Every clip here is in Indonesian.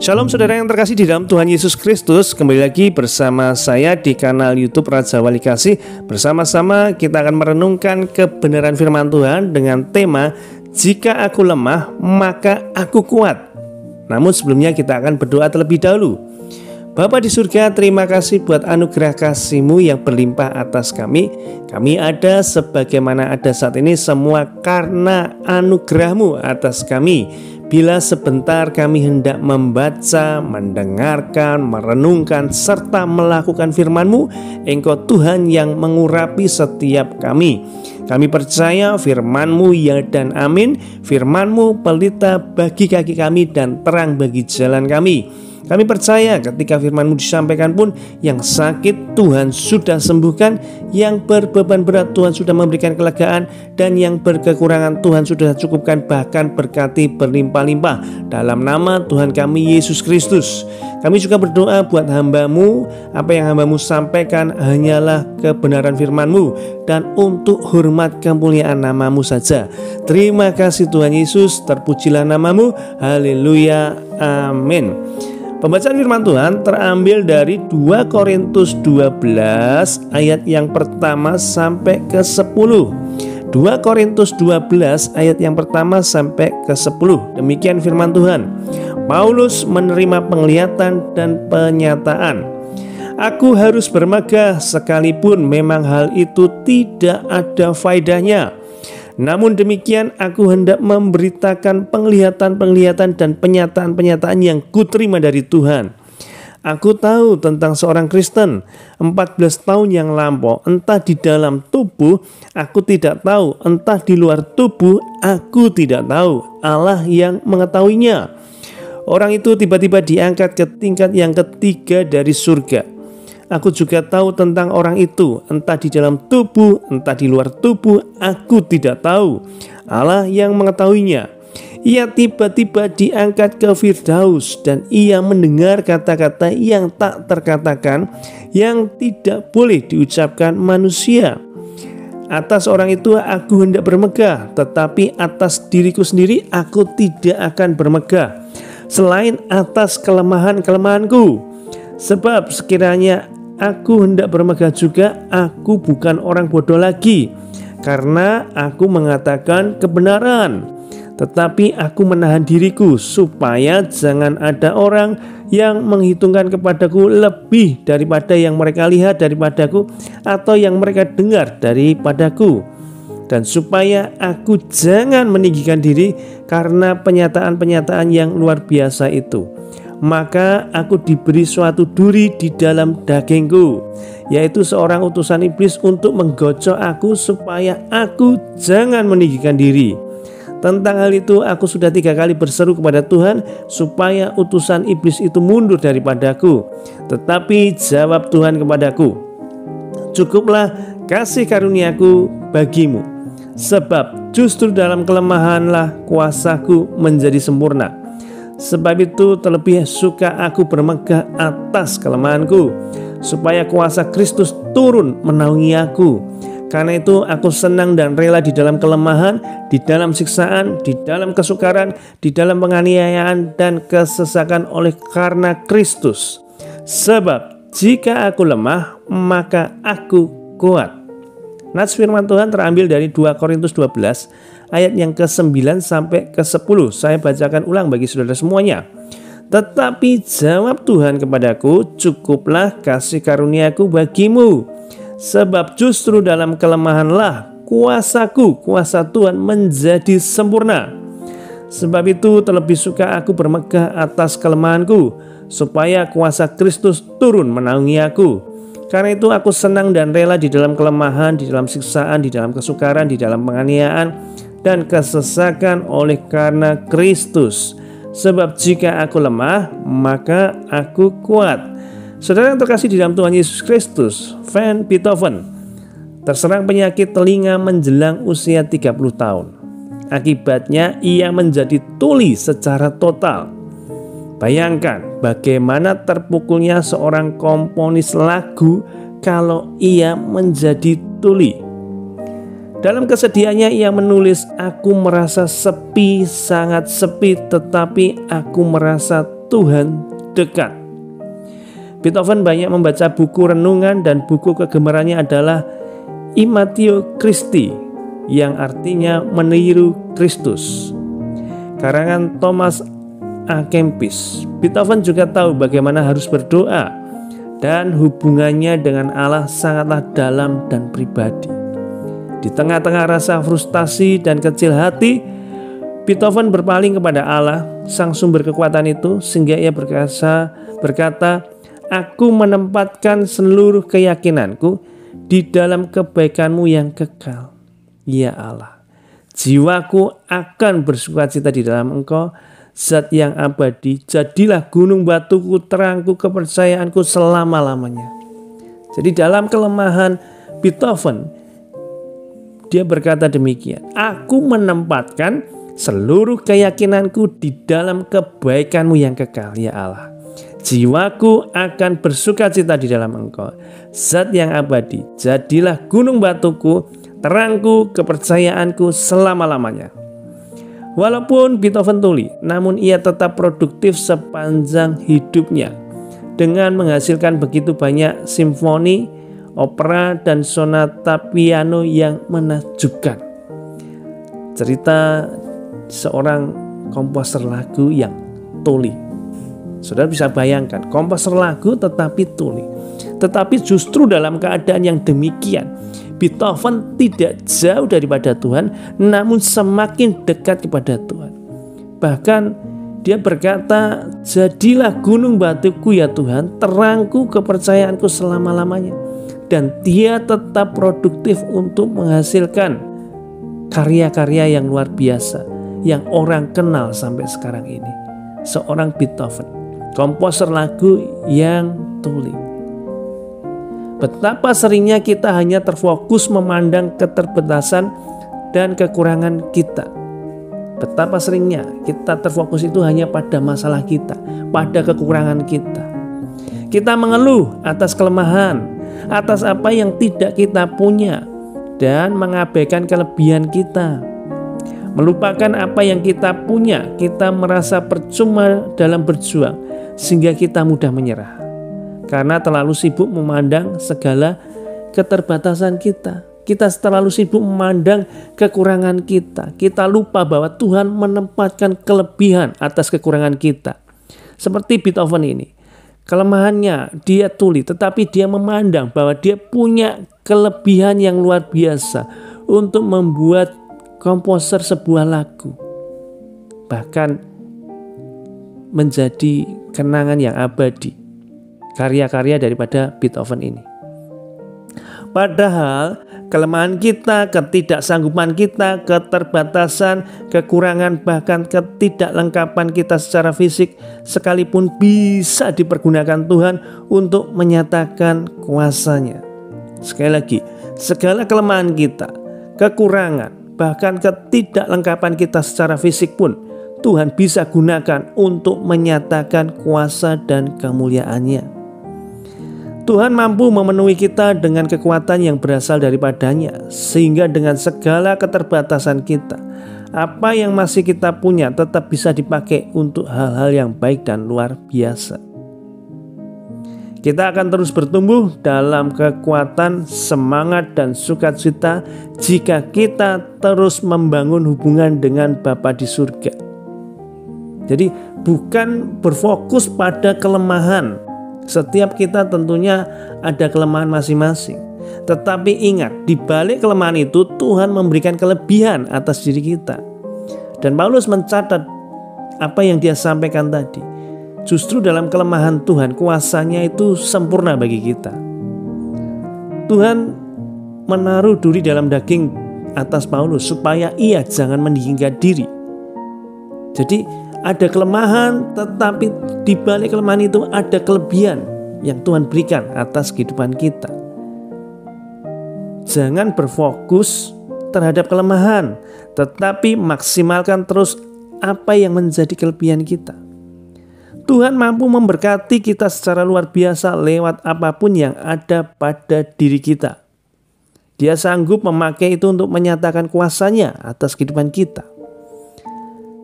Shalom saudara yang terkasih di dalam Tuhan Yesus Kristus. Kembali lagi bersama saya di kanal YouTube Raja Wali Kasih. Bersama-sama kita akan merenungkan kebenaran firman Tuhan dengan tema Jika aku lemah maka aku kuat. Namun sebelumnya kita akan berdoa terlebih dahulu. Bapa di surga, terima kasih buat anugerah kasih-Mu yang berlimpah atas kami. Kami ada sebagaimana ada saat ini semua karena anugerah-Mu atas kami. Bila sebentar kami hendak membaca, mendengarkan, merenungkan, serta melakukan firman-Mu, Engkau Tuhan yang mengurapi setiap kami. Kami percaya firman-Mu ya dan amin. Firman-Mu pelita bagi kaki kami dan terang bagi jalan kami. Kami percaya ketika firman-Mu disampaikan pun, yang sakit Tuhan sudah sembuhkan, yang berbeban berat Tuhan sudah memberikan kelegaan, dan yang berkekurangan Tuhan sudah cukupkan, bahkan berkati berlimpah-limpah. Dalam nama Tuhan kami Yesus Kristus. Kami juga berdoa buat hamba-Mu, apa yang hamba-Mu sampaikan hanyalah kebenaran firman-Mu, dan untuk hormat kemuliaan nama-Mu saja. Terima kasih Tuhan Yesus, terpujilah nama-Mu, haleluya, amin. Pembacaan firman Tuhan terambil dari 2 Korintus 12 ayat yang pertama sampai ke 10. 2 Korintus 12 ayat yang pertama sampai ke 10. Demikian firman Tuhan. Paulus menerima penglihatan dan penyataan. Aku harus bermegah sekalipun memang hal itu tidak ada faedahnya. Namun demikian aku hendak memberitakan penglihatan-penglihatan dan penyataan-penyataan yang kuterima dari Tuhan. Aku tahu tentang seorang Kristen 14 tahun yang lampau, entah di dalam tubuh aku tidak tahu, entah di luar tubuh aku tidak tahu, Allah yang mengetahuinya. Orang itu tiba-tiba diangkat ke tingkat yang ketiga dari surga. Aku juga tahu tentang orang itu, entah di dalam tubuh, entah di luar tubuh, aku tidak tahu. Allah yang mengetahuinya. Ia tiba-tiba diangkat ke Firdaus dan ia mendengar kata-kata yang tak terkatakan, yang tidak boleh diucapkan manusia. Atas orang itu aku hendak bermegah, tetapi atas diriku sendiri aku tidak akan bermegah, selain atas kelemahan-kelemahanku. Sebab sekiranya aku hendak bermegah juga, aku bukan orang bodoh lagi, karena aku mengatakan kebenaran. Tetapi aku menahan diriku, supaya jangan ada orang yang menghitungkan kepadaku lebih daripada yang mereka lihat daripadaku, atau yang mereka dengar daripadaku. Dan supaya aku jangan meninggikan diri karena penyataan-penyataan yang luar biasa itu. Maka aku diberi suatu duri di dalam dagingku, yaitu seorang utusan iblis untuk menggocok aku supaya aku jangan meninggikan diri. Tentang hal itu aku sudah 3 kali berseru kepada Tuhan supaya utusan iblis itu mundur daripadaku. Tetapi jawab Tuhan kepadaku, cukuplah kasih karuniaku bagimu, sebab justru dalam kelemahanlah kuasaku menjadi sempurna. Sebab itu terlebih suka aku bermegah atas kelemahanku, supaya kuasa Kristus turun menaungi aku. Karena itu aku senang dan rela di dalam kelemahan, di dalam siksaan, di dalam kesukaran, di dalam penganiayaan dan kesesakan oleh karena Kristus. Sebab jika aku lemah maka aku kuat. Nats firman Tuhan terambil dari 2 Korintus 12 ayat yang ke-9 sampai ke-10. Saya bacakan ulang bagi saudara semuanya. Tetapi jawab Tuhan kepadaku, cukuplah kasih karuniaku bagimu, sebab justru dalam kelemahanlah kuasaku, kuasa Tuhan menjadi sempurna. Sebab itu terlebih suka aku bermegah atas kelemahanku, supaya kuasa Kristus turun menaungi aku. Karena itu aku senang dan rela di dalam kelemahan, di dalam siksaan, di dalam kesukaran, di dalam penganiayaan dan kesesakan oleh karena Kristus. Sebab jika aku lemah maka aku kuat. Saudara yang terkasih di dalam Tuhan Yesus Kristus, Van Beethoven terserang penyakit telinga menjelang usia 30 tahun. Akibatnya ia menjadi tuli secara total. Bayangkan bagaimana terpukulnya seorang komponis lagu kalau ia menjadi tuli. Dalam kesedihannya ia menulis, aku merasa sepi, sangat sepi, tetapi aku merasa Tuhan dekat. Beethoven banyak membaca buku renungan dan buku kegemarannya adalah Imitatio Christi, yang artinya meniru Kristus, karangan Thomas A. Kempis. Beethoven juga tahu bagaimana harus berdoa dan hubungannya dengan Allah sangatlah dalam dan pribadi. Di tengah-tengah rasa frustasi dan kecil hati, Beethoven berpaling kepada Allah, sang sumber kekuatan itu, sehingga ia berkata, "Aku menempatkan seluruh keyakinanku di dalam kebaikan-Mu yang kekal. Ya Allah, jiwaku akan bersukacita di dalam Engkau, Zat yang abadi. Jadilah gunung batuku, terangku, kepercayaanku selama-lamanya." Jadi dalam kelemahan Beethoven, dia berkata demikian, "Aku menempatkan seluruh keyakinanku di dalam kebaikan-Mu yang kekal, ya Allah. Jiwaku akan bersukacita di dalam Engkau, Zat yang abadi. Jadilah gunung batuku, terangku, kepercayaanku selama-lamanya." Walaupun Beethoven tuli, namun ia tetap produktif sepanjang hidupnya dengan menghasilkan begitu banyak simfoni, opera, dan sonata piano yang menakjubkan. Cerita seorang komposer lagu yang tuli. Saudara bisa bayangkan, komposer lagu tetapi tuli. Tetapi justru dalam keadaan yang demikian, Beethoven tidak jauh daripada Tuhan, namun semakin dekat kepada Tuhan. Bahkan dia berkata, "Jadilah gunung batuku ya Tuhan, terangku, kepercayaanku selama-lamanya." Dan dia tetap produktif untuk menghasilkan karya-karya yang luar biasa, yang orang kenal sampai sekarang ini. Seorang Beethoven, komposer lagu yang tuli. Betapa seringnya kita hanya terfokus memandang keterbatasan dan kekurangan kita. Betapa seringnya kita terfokus itu hanya pada masalah kita, pada kekurangan kita. Kita mengeluh atas kelemahan, atas apa yang tidak kita punya, dan mengabaikan kelebihan kita. Melupakan apa yang kita punya, kita merasa percuma dalam berjuang, sehingga kita mudah menyerah. Karena terlalu sibuk memandang segala keterbatasan kita. Kita terlalu sibuk memandang kekurangan kita. Kita lupa bahwa Tuhan menempatkan kelebihan atas kekurangan kita. Seperti Beethoven ini. Kelemahannya dia tuli, tetapi dia memandang bahwa dia punya kelebihan yang luar biasa untuk membuat komposer sebuah lagu. Bahkan menjadi kenangan yang abadi. Karya-karya daripada Beethoven ini. Padahal kelemahan kita, ketidaksanggupan kita, keterbatasan, kekurangan, bahkan ketidaklengkapan kita secara fisik sekalipun bisa dipergunakan Tuhan untuk menyatakan kuasa-Nya. Sekali lagi, segala kelemahan kita, kekurangan, bahkan ketidaklengkapan kita secara fisik pun Tuhan bisa gunakan untuk menyatakan kuasa dan kemuliaan-Nya. Tuhan mampu memenuhi kita dengan kekuatan yang berasal daripadanya, sehingga dengan segala keterbatasan kita, apa yang masih kita punya tetap bisa dipakai untuk hal-hal yang baik dan luar biasa. Kita akan terus bertumbuh dalam kekuatan, semangat, dan sukacita jika kita terus membangun hubungan dengan Bapa di surga. Jadi bukan berfokus pada kelemahan. Setiap kita tentunya ada kelemahan masing-masing. Tetapi ingat, di balik kelemahan itu Tuhan memberikan kelebihan atas diri kita. Dan Paulus mencatat apa yang dia sampaikan tadi. Justru dalam kelemahan Tuhan, kuasa-Nya itu sempurna bagi kita. Tuhan menaruh duri dalam daging atas Paulus supaya ia jangan meninggikan diri. Jadi ada kelemahan, tetapi di balik kelemahan itu ada kelebihan yang Tuhan berikan atas kehidupan kita. Jangan berfokus terhadap kelemahan, tetapi maksimalkan terus apa yang menjadi kelebihan kita. Tuhan mampu memberkati kita secara luar biasa lewat apapun yang ada pada diri kita. Dia sanggup memakai itu untuk menyatakan kuasa-Nya atas kehidupan kita.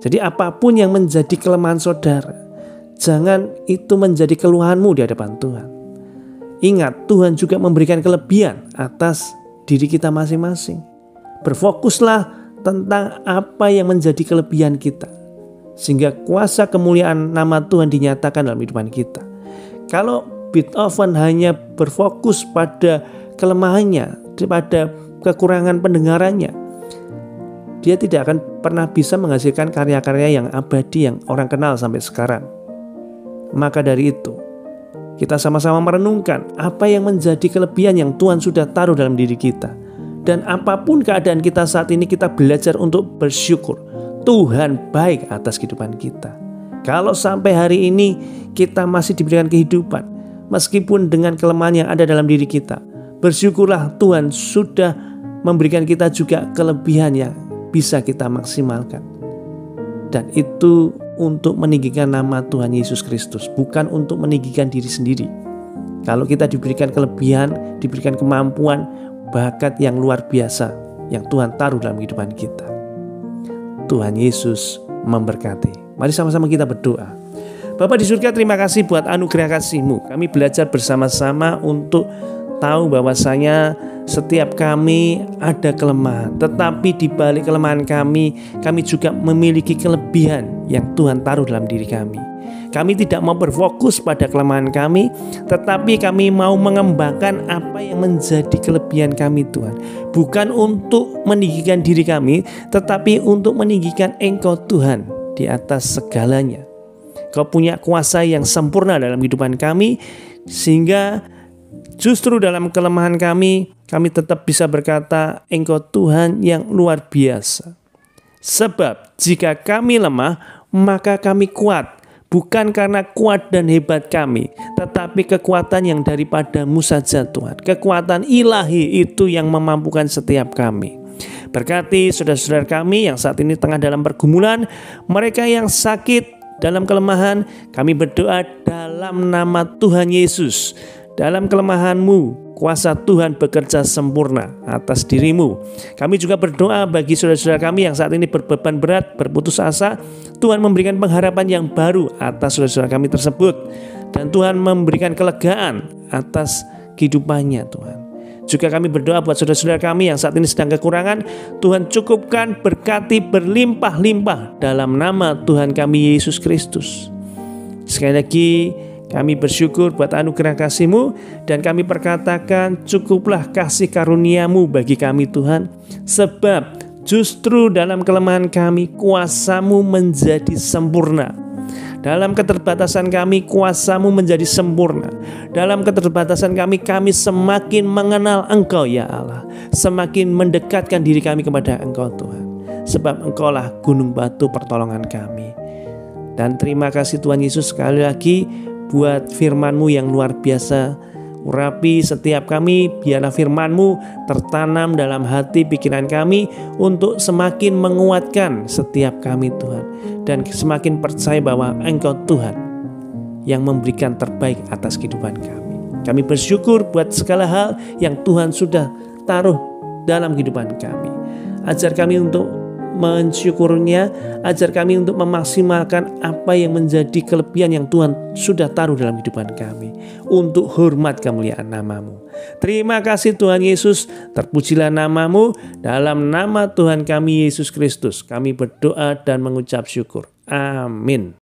Jadi apapun yang menjadi kelemahan saudara, Jangan itu menjadi keluhanmu di hadapan Tuhan. Ingat, Tuhan juga memberikan kelebihan atas diri kita masing-masing. Berfokuslah tentang apa yang menjadi kelebihan kita, sehingga kuasa kemuliaan nama Tuhan dinyatakan dalam kehidupan kita. Kalau Beethoven hanya berfokus pada kelemahannya, pada kekurangan pendengarannya, dia tidak akan pernah bisa menghasilkan karya-karya yang abadi yang orang kenal sampai sekarang. Maka dari itu, kita sama-sama merenungkan apa yang menjadi kelebihan yang Tuhan sudah taruh dalam diri kita. Dan apapun keadaan kita saat ini, kita belajar untuk bersyukur. Tuhan baik atas kehidupan kita. Kalau sampai hari ini kita masih diberikan kehidupan, meskipun dengan kelemahan yang ada dalam diri kita, bersyukurlah Tuhan sudah memberikan kita juga kelebihan yang bisa kita maksimalkan. Dan itu untuk meninggikan nama Tuhan Yesus Kristus, bukan untuk meninggikan diri sendiri. Kalau kita diberikan kelebihan, diberikan kemampuan, bakat yang luar biasa yang Tuhan taruh dalam kehidupan kita. Tuhan Yesus memberkati. Mari sama-sama kita berdoa. Bapa di surga, terima kasih buat anugerah kasih-Mu. Kami belajar bersama-sama untuk tahu bahwasanya setiap kami ada kelemahan, tetapi di balik kelemahan kami juga memiliki kelebihan yang Tuhan taruh dalam diri kami. Kami tidak mau berfokus pada kelemahan kami, tetapi kami mau mengembangkan apa yang menjadi kelebihan kami, Tuhan. Bukan untuk meninggikan diri kami, tetapi untuk meninggikan Engkau, Tuhan, di atas segalanya. Kau punya kuasa yang sempurna dalam kehidupan kami, sehingga justru dalam kelemahan kami tetap bisa berkata, Engkau Tuhan yang luar biasa. Sebab jika kami lemah, maka kami kuat. Bukan karena kuat dan hebat kami, tetapi kekuatan yang daripada-Mu saja, Tuhan. Kekuatan ilahi itu yang memampukan setiap kami. Berkati saudara-saudara kami yang saat ini tengah dalam pergumulan, mereka yang sakit dalam kelemahan, kami berdoa dalam nama Tuhan Yesus. Dalam kelemahan-Mu, kuasa Tuhan bekerja sempurna atas diri-Mu. Kami juga berdoa bagi saudara-saudara kami yang saat ini berbeban berat, berputus asa. Tuhan memberikan pengharapan yang baru atas saudara-saudara kami tersebut. Dan Tuhan memberikan kelegaan atas kehidupannya, Tuhan. Juga kami berdoa buat saudara-saudara kami yang saat ini sedang kekurangan. Tuhan cukupkan, berkati, berlimpah-limpah dalam nama Tuhan kami Yesus Kristus. Sekali lagi, kami bersyukur buat anugerah kasih-Mu, dan kami perkatakan cukuplah kasih karunia-Mu bagi kami, Tuhan. Sebab justru dalam kelemahan kami, kuasa-Mu menjadi sempurna. Dalam keterbatasan kami, kuasa-Mu menjadi sempurna. Dalam keterbatasan kami semakin mengenal Engkau, ya Allah. Semakin mendekatkan diri kami kepada Engkau, Tuhan. Sebab Engkau-lah gunung batu pertolongan kami. Dan terima kasih Tuhan Yesus sekali lagi buat firman-Mu yang luar biasa. Urapi setiap kami, biarlah firman-Mu tertanam dalam hati pikiran kami untuk semakin menguatkan setiap kami, Tuhan. Dan semakin percaya bahwa Engkau Tuhan yang memberikan terbaik atas kehidupan kami. Kami bersyukur buat segala hal yang Tuhan sudah taruh dalam kehidupan kami. Ajar kami untuk mensyukurnya, ajar kami untuk memaksimalkan apa yang menjadi kelebihan yang Tuhan sudah taruh dalam kehidupan kami, untuk hormat kemuliaan nama-Mu. Terima kasih Tuhan Yesus, terpujilah nama-Mu. Dalam nama Tuhan kami Yesus Kristus kami berdoa dan mengucap syukur. Amin.